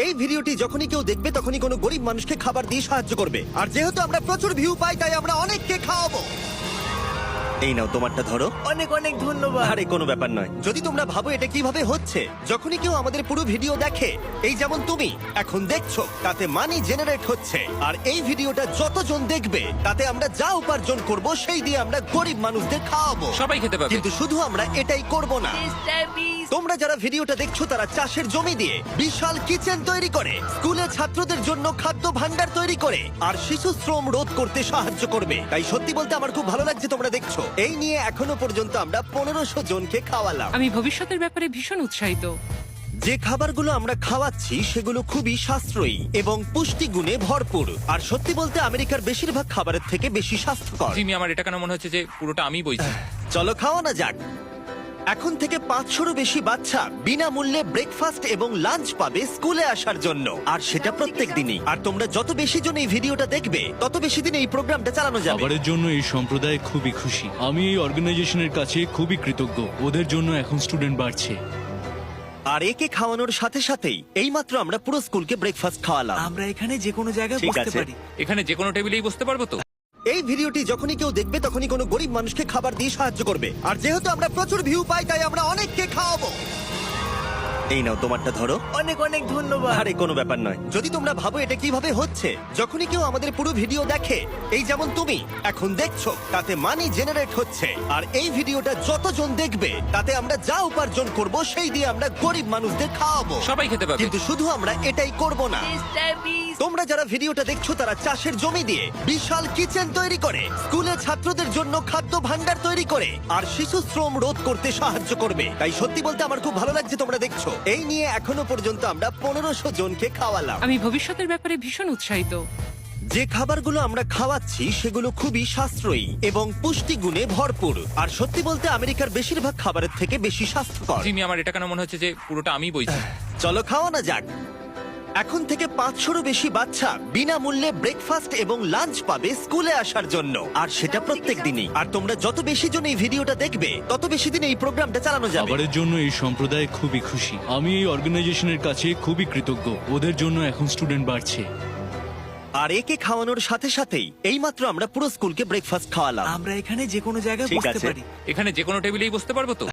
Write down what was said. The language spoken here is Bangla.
এই ভিডিওটি যখনই কেউ দেখবে তখনই কোনো গরিব মানুষকে খাবার দিয়ে সাহায্য করবে। আর যেহেতু আমরা প্রচুর ভিউ পাই তাই আমরা অনেককে খাওয়াবো। এই নাও তোমারটা ধরো। অনেক অনেক ধন্যবাদ। আরে কোনো ব্যাপার নয়। যদি তোমরা ভাবো এটা কিভাবে হচ্ছে, যখনই কেউ আমাদের পুরো ভিডিও দেখে, এই যেমন তুমি এখন দেখছো, তাতে মানি জেনারেট হচ্ছে। আর এই ভিডিওটা যতজন দেখবে তাতে আমরা যা উপার্জন করব সেই দিয়ে আমরা গরিব মানুষদের খাওয়াবো। সবাই খেতে পাবে। কিন্তু শুধু আমরা এটাই করব না। তোমরা যারা ভিডিওটা দেখছো তারা চাষের জমি দিয়ে বিশাল কিচেন তৈরি করে, স্কুলে ছাত্রদের জন্য খাদ্য ভাণ্ডার তৈরি করে, আর শিশু শ্রম রোধ করতে সাহায্য করবে। তাই সত্যি বলতে আমার খুব ভালো লাগছে তোমরা দেখছো। এই নিয়ে এখনো পর্যন্ত আমরা 1500 জনকে খাওয়ালাম। আমি ভবিষ্যতের ব্যাপারে ভীষণ উৎসাহিত। যে খাবারগুলো আমরা খাওয়াচ্ছি সেগুলো খুবই সাশ্রয়ী এবং পুষ্টিগুণে ভরপুর। আর সত্যি বলতে আমেরিকার বেশিরভাগ খাবারের থেকে বেশি স্বাস্থ্যকর। জিমি, আমার এটা কেন মনে হচ্ছে যে পুরোটা আমি বইছি। চলো খাওয়ানো যাক। এখন থেকে 500-রও বেশি বাচ্চা বিনামূল্যে ব্রেকফাস্ট এবং লাঞ্চ পাবে স্কুলে আসার জন্য, আর সেটা প্রত্যেক দিনই। আর তোমরা যত বেশি জন এই ভিডিওটা দেখবে তত বেশি দিন এই প্রোগ্রামটা চালানো যাবে। খাবারের জন্য এই সম্প্রদায় খুবই খুশি। আমি এই অর্গানাইজেশনের কাছে খুবই কৃতজ্ঞ। ওদের জন্য এখন স্টুডেন্ট বাড়ছে। আর একে খাওয়ানোর সাথে সাথেই এইমাত্র আমরা পুরো স্কুলকে ব্রেকফাস্ট খাওয়ালাম। আমরা এখানে যে কোনো জায়গায় ঠিক বসতে আছে। পারি। এখানে যে কোনো টেবিলেই বসতে পারবো তো? এই ভিডিওটি যখনই কেউ দেখবে তখনই কোনো গরিব মানুষকে খাবার দিয়ে সাহায্য করবে। আর যেহেতু আমরা প্রচুর ভিউ পাই তাই আমরা অনেককে খাওয়াবো। এই নাও তোমারটা ধরো। অনেক অনেক ধন্যবাদ। আরে কোনো ব্যাপার নয়। যদি তোমরা ভাবো এটা কিভাবে হচ্ছে, যখনই কেউ আমাদের পুরো ভিডিও দেখে, এই যেমন তুমি এখন দেখছো, তাতে মানি জেনারেট হচ্ছে। আর এই ভিডিওটা যতজন দেখবে তাতে আমরা যা উপার্জন করব সেই দিয়ে আমরা গরিব মানুষদের খাওয়াবো। সবাই খেতে পাবে। কিন্তু শুধু আমরা এটাই করব না। তোমরা যারা ভিডিওটা দেখছো তারা চাষের জমি দিয়ে বিশাল কিচেন তৈরি করে, স্কুলে ছাত্রদের জন্য খাদ্য ভাণ্ডার তৈরি করে, আর শিশু শ্রম রোধ করতে সাহায্য করবে। তাই সত্যি বলতে আমার খুব ভালো লাগছে তোমরা দেখছো। এই নিয়ে এখনো পর্যন্ত আমরা 1500 জনকে খাওয়ালাম। আমি ভবিষ্যতের ব্যাপারে ভীষণ উৎসাহিত। যে খাবারগুলো আমরা খাওয়াচ্ছি সেগুলো খুবই সাশ্রয়ী এবং পুষ্টিগুণে ভরপুর। আর সত্যি বলতে আমেরিকার বেশিরভাগ খাবারের থেকে বেশি স্বাস্থ্যকর। জিমি, আমার এটা কেন মনে হচ্ছে যে পুরোটা আমি বইছি। চলো খাওয়ানো যাক। এখন থেকে 500-রও বেশি বাচ্চা বিনামূল্যে ব্রেকফাস্ট এবং লাঞ্চ পাবে স্কুলে আসার জন্য, আর সেটা প্রত্যেক দিনই। আর তোমরা যত বেশি জন এই ভিডিওটা দেখবে তত বেশি দিন এই প্রোগ্রামটা চালানো যাবে। খাবারের জন্য এই সম্প্রদায় খুবই খুশি। আমি এই অর্গানাইজেশনের কাছে খুবই কৃতজ্ঞ। ওদের জন্য এখন স্টুডেন্ট বাড়ছে। আর একে খাওয়ানোর সাথে সাথেই এইমাত্র আমরা পুরো স্কুলকে ব্রেকফাস্ট খাওয়ালাম। আমরা এখানে যে কোনো জায়গায় ঠিক বসতে আছে। পারি। এখানে যে কোনো টেবিলেই বসতে পারবো তো?